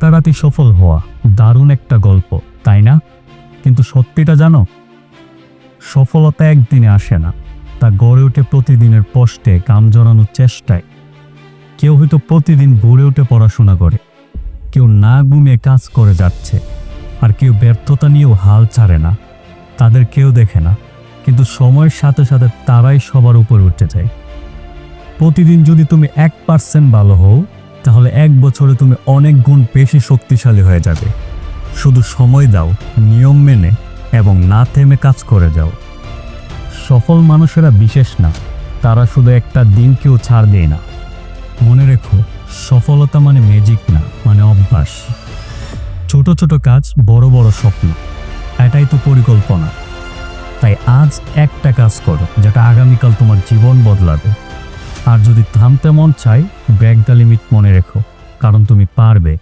রাতারাতি সফল হওয়া দারুণ একটা গল্প, তাই না? কিন্তু সত্যিটা জানো, সফলতা একদিনে আসে না। তা গড়ে ওঠে প্রতিদিনের কষ্টে, কাম জড়ানোর চেষ্টায়। কেউ হয়তো প্রতিদিন ভোরে উঠে পড়াশোনা করে, কেউ না ঘুমিয়ে কাজ করে যাচ্ছে, আর কেউ ব্যর্থতা নিয়েও হাল ছাড়ে না। তাদের কেউ দেখে না, কিন্তু সময়ের সাথে সাথে তারাই সবার উপরে উঠে যায়। প্রতিদিন যদি তুমি 1% ভালো হও, তাহলে 1 বছরে তুমি অনেক গুণ বেশি শক্তিশালী হয়ে যাবে। শুধু সময় দাও, নিয়ম মেনে এবং না থেমে কাজ করে যাও। সফল মানুষেরা বিশেষ না, তারা শুধু একটা দিন কেউ ছাড় দেয় না। মনে রেখো, সফলতা মানে ম্যাজিক না, মানে অভ্যাস। ছোট ছোট কাজ, বড় বড় স্বপ্ন, এটাই তো পরিকল্পনা। তাই আজ একটা কাজ করো যেটা আগামীকাল তোমার জীবন বদলাবে। আর যদি থামতে মন চায়, ব্রেক দ্য লিমিট মনে রেখো, কারণ তুমি পারবে।